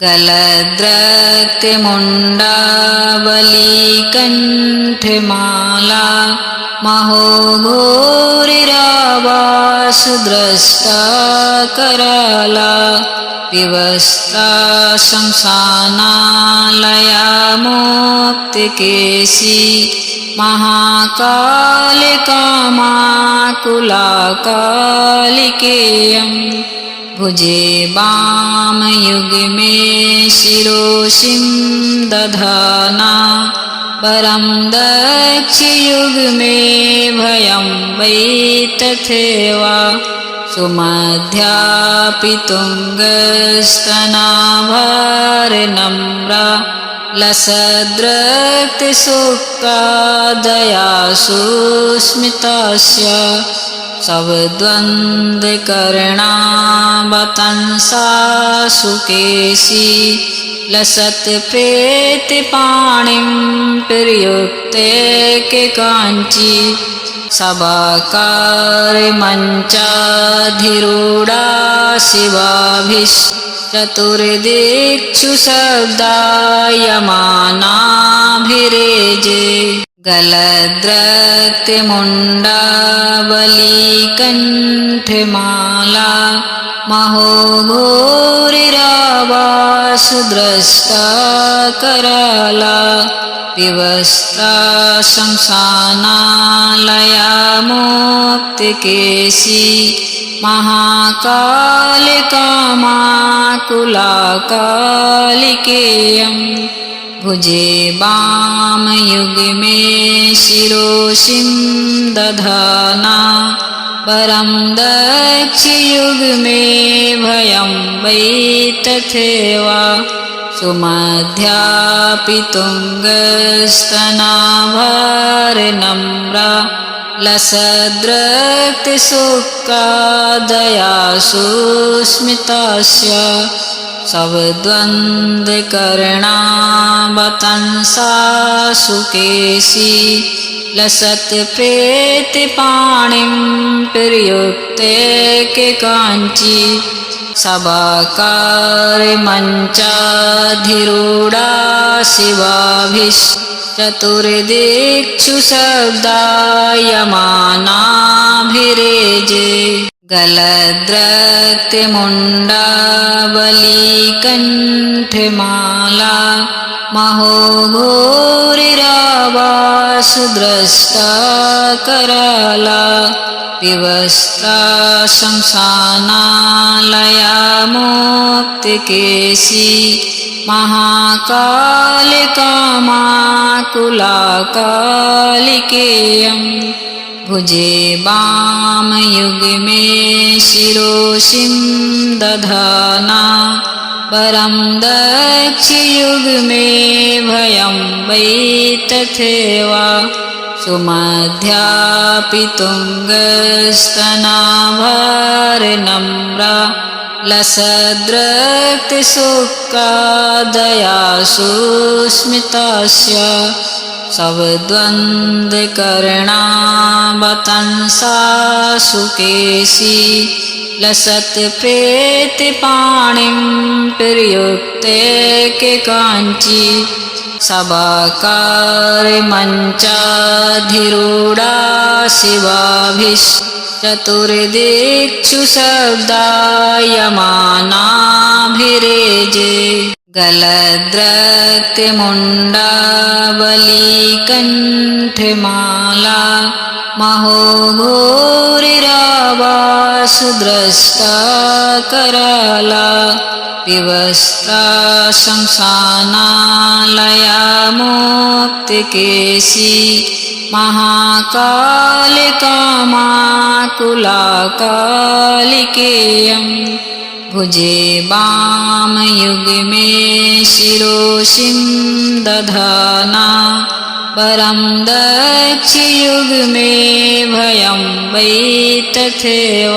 गलद्रक्तिमुण्डावलीकण्ठमाला महोघोरिरावासु द्रष्टा कराला विवस्त्रा शंसानालया मुक्तिकेशी महाकालिकामाकुलाकालिकेयम् भुजे वामयुग्मे शिरोषिं दधाना वरं दक्षियुग्मे भयं वै तथैव सुमध्यापि तुङ्गस्तनाभारनम्रा लसद्रक्तिसुक्तादयासु स्मितास्य सवद्वन्द्वकर्णावतंसा सुकेशी लसत्प्रेतिपाणिं प्रयुक्ते के काञ्ची सभाकारमञ्चाधिरूढा शिवाभिश्चतुर्दिक्षु शब्दायमानाभिरेजे गलद्रक्तिमुण्डावलीकण्ठमाला महोघोरिरावासु द्रष्टा कराला विवस्त्रा शंसानालया मुक्तिकेशी महाकालिकामाकुलाकालिकेयम् भुजे वामयुग्मे शिरोषिं दधाना वरं दक्षियुग्मे भयं वै तथैव सुमध्यापि तुङ्गस्तनाभारनम्रा लसद्रक्तिसुक्तादयासु स्मितास्य सवद्वन्द्वकर्णावतंसा सुकेशी लसत्प्रेतिपाणिं प्रयुक्ते के काञ्ची सभाकारमञ्चाधिरूढा शिवाभिश्चतुर्दिक्षु शब्दायमानाभिरेजे गलद्रक्तिमुण्डावलीकण्ठमाला महोघोरिरावासु द्रष्टा कराला विवस्त्रा शंसानालया मुक्तिकेशी महाकालिकामाकुलाकालिकेयम् भुजे वामयुग्मे शिरोषिं दधाना वरं दक्षियुग्मे भयं वै तथैव सुमध्यापि तुङ्गस्तनाभारनम्रा लसद्रक्तिसुक्तादयासु स्मितास्य सवद्वन्द्वकर्णावतंसा सुकेशी लसत्प्रेतिपाणिं प्रयुक्ते के काञ्ची सभाकारमञ्चाधिरूढा शिवाभिश्चतुर्दिक्षु शब्दायमानाभिरेजे गलद्रक्तिमुण्डावलीकण्ठमाला महोघोरिरावासु द्रष्टा कराला विवस्त्रा शंसानालया मुक्तिकेशी महाकालिकामाकुलाकालिकेयम् भुजे वामयुग्मे शिरोषिं दधाना वरं दक्षियुग्मे भयं वै तथैव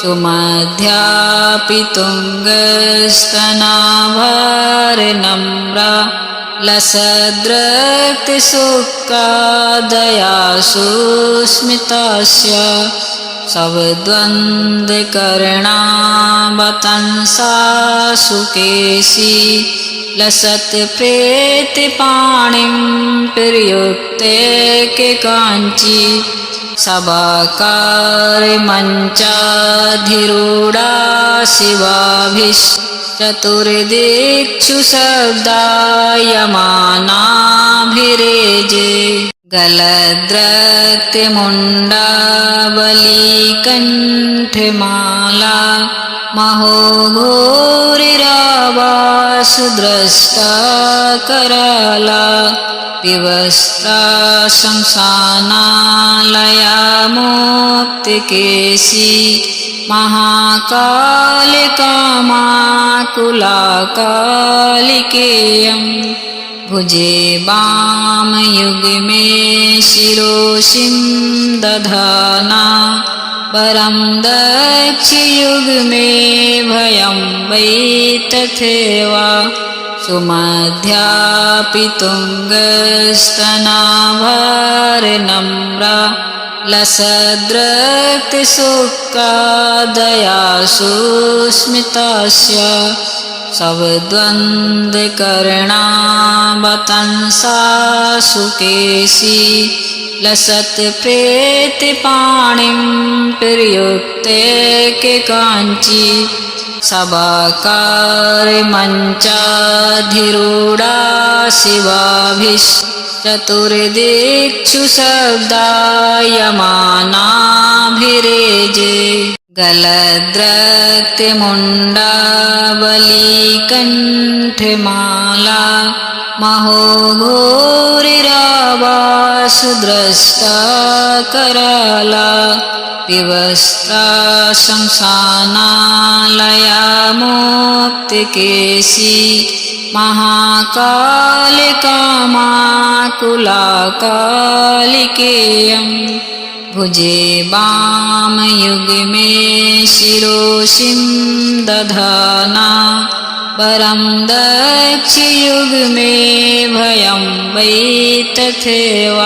सुमध्यापि तुङ्गस्तनाभारनम्रा लसद्रक्तिसुक्तादयासु स्मितास्य सब द्वंद करना बतंसा सुकेशी लसत प्रेत पाणिम प्रयुक्ते के कांची सभाकार मंचाधिरूढ़ा शिवाभिश्चतुर्दिक्षु शब्दायमानाभिरेजे गलद्रक्तिमुण्डावलीकण्ठमाला महोघोरिरावासु द्रष्टा कराला विवस्त्रा शंसानालया मुक्तिकेशी महाकालिकामाकुलाकालिकेयम् भुजे वामयुग्मे शिरोषिं दधाना परं दक्षयुग्मे भयं वै तथैव सुमध्यापि तुङ्गस्तनाभारनम्रा लसद्रक्तिसुक्कादयासु स्मितस्य सब द्वंद करना बतंसा सुकेशी लसत प्रेत पाणिम प्रयुक्ते के कांची सभाकार मंचाधिरूढ़ा शिवाभिश्चतुर्दिक्षु शब्दायमानाभिरेजे गलद्रक्तिमुण्डावलीकण्ठमाला महोघोरिरावासु द्रष्टा कराला विवस्त्रा शंसानालया मुक्तिकेशी महाकालिकामाकुलाकालिकेयम् भुजे वामयुग्मे शिरोषिं दधाना परं दक्षयुग्मे भयं वै तथैव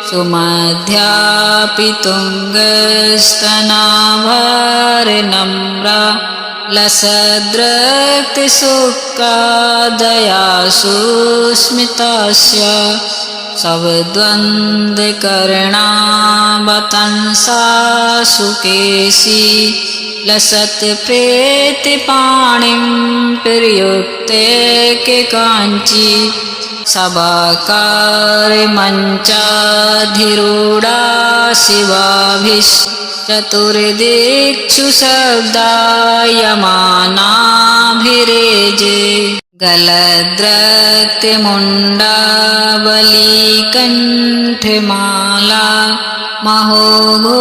सुमध्यापि तुङ्गस्तनाभारनम्रा लसद्रक्तिसुक्कादयासु स्मितस्य सब द्वंद करना बतंसा सुकेशी लसत प्रेत पाणिम प्रयुक्ते के कांची सभाकार मंचाधिरूढ़ा शिवाभिश्चतुर्दिक्षु शब्दायमानाभिरेजे गलद्रक्तिमुण्डावलीकण्ठमाला महोघोरिरावासु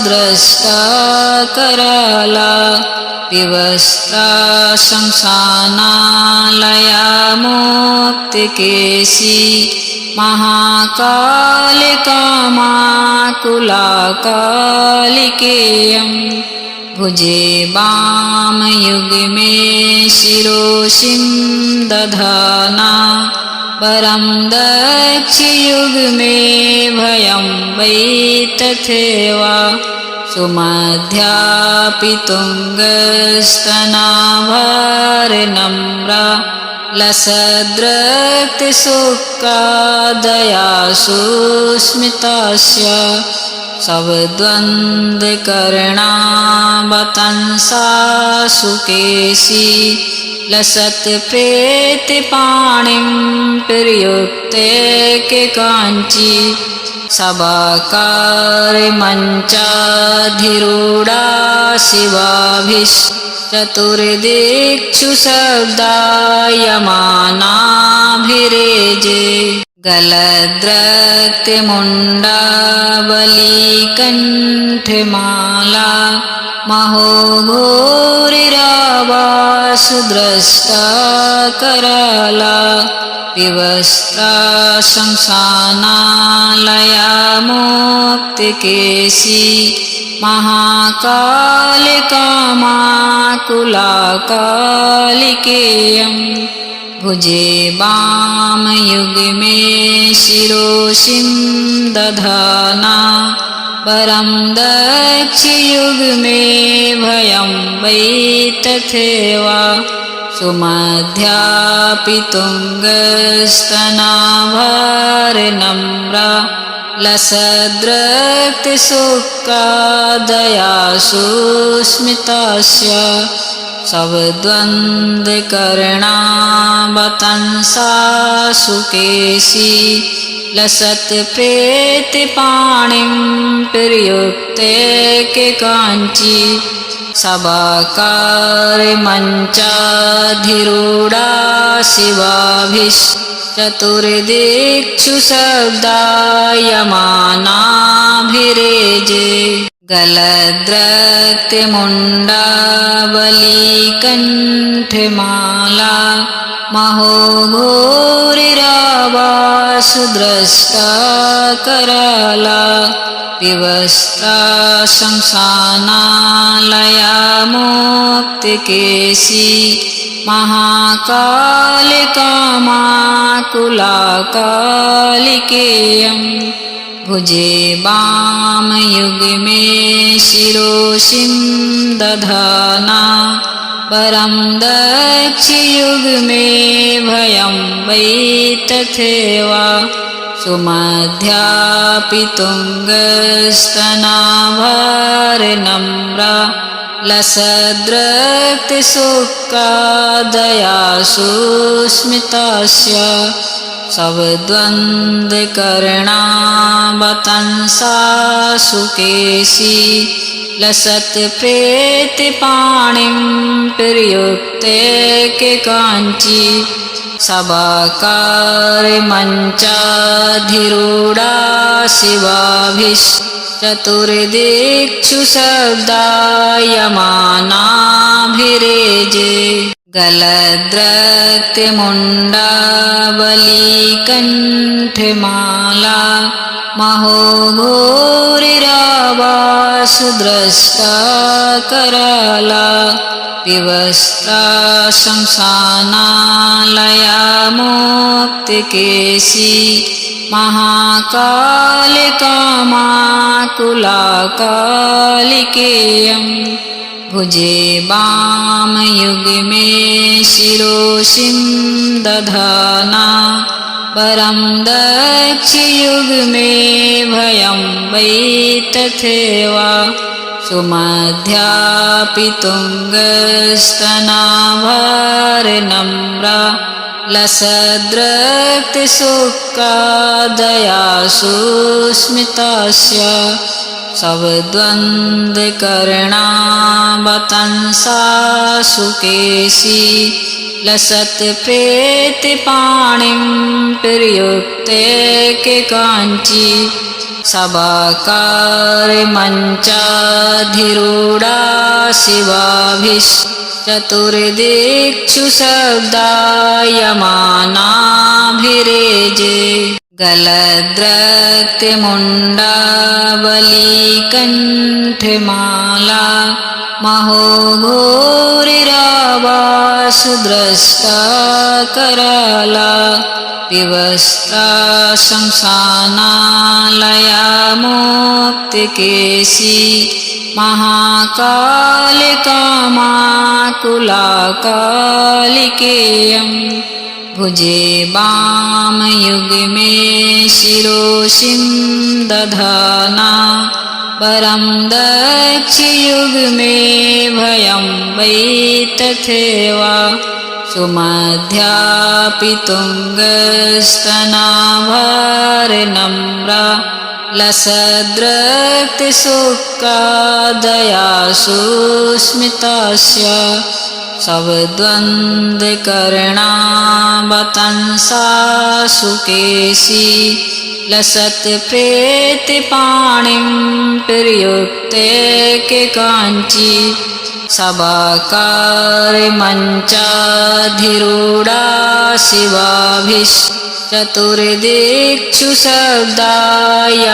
द्रष्टा कराला विवस्त्रा शंसानालया मुक्तिकेशी महाकालिकामाकुलाकालिकेयम् भुजे वामयुग्मे शिरोषिं दधाना परं दक्षयुग्मे भयं वै तथैव सुमध्यापि तुङ्गस्तनाभारनम्रा लसद्रक्तिसुक्कादयासु स्मितस्य सब द्वंद करना बतंसा सुकेशी लसत प्रेत पाणिम प्रयुक्ते के कांची सभाकार मंचाधिरूढ़ा शिवाभिश्चतुर्दिक्षु शब्दायमानाभिरेजे गलद्रक्तिमुण्डावलीकण्ठमाला महोघोरिरावासु द्रष्टा कराला विवस्त्रा शंसानालया मुक्तिकेशी महाकालिकामाकुलाकालिकेयम् भुजे वामयुग्मे शिरोसिं दधाना परं दक्षियुग्मे भयं वै तथैव सुमध्यापि तुङ्गस्तनाभारनम्रा लसद्रक्तशोकादयासु स्मितस्य सवद्वन्द्वकर्णावतंसासु केशी लसत्प्रेतिपाणिं प्रयुक्ते के काञ्ची सभाकारमञ्चाधिरूढा शिवाभिश्चतुर्दिक्षु शब्दायमानाभिरेजे गलद्रक्तमुण्डावलीकण्ठमाला महोघोरिरावासु द्रष्टा कराला विवस्त्रा शंसानालया मुक्तिकेशी महाकालिकामाकुलाकालिकेयम् भुजे वामयुग्मे शिरोसिं दधाना परं दक्षियुग्मे भयं वै तथैव सुमध्यापि तुङ्गस्तनाभारनम्रा लसद्रक्तशोकादयासु स्मितस्य सवद्वन्द्वकर्णावतंसासु केशी लसत्प्रेतिपाणिं प्रयुक्ते के काञ्ची सभाकारमञ्चाधिरूढा शिवाभिश्चतुर्दिक्षु शब्दायमानाभिरेजे गलद्रक्तमुण्डावलीकण्ठमाला महोघोरिरावासु द्रष्टा कराला विवस्त्रा शंसानालया मुक्तिकेशी महाकालिकामाकुलाकालिकेयम् भुजे वामयुग्मे शिरोसिं दधाना परं दक्षियुग्मे भयं वै तथैव सुमध्यापि तुङ्गस्तनाभारनम्रा लसद्रक्तशोकादयासु स्मितस्य सवद्वन्द्वकर्णावतंसासु केशी लसत्प्रेतिपाणिं प्रयुक्ते के काञ्ची सभाकारमञ्चाधिरूढा शिवाभिश्चतुर्दिक्षु शब्दायमानाभिरेजे गलद्रक्तमुण्डावलीकण्ठमाला महोघोरिरावासु द्रष्टा कराला विवस्त्रा शंसानालया मुक्तिकेशी महाकालिकामाकुलाकालिकेयम् भुजे वामयुग्मे शिरोसिं दधाना परं दक्षियुग्मे भयं वै तथैव सुमध्यापि तुङ्गस्तनाभारनम्रा लसद्रक्तशोकादयासु स्मितस्य सवद्वन्द्वकर्णावतंसासु केशी लसत्प्रेतिपाणिं प्रयुक्ते के काञ्ची सभाकारमञ्चाधिरूढा शिवाभिश्चतुर्दिक्षु शब्दायमानाभिरेजे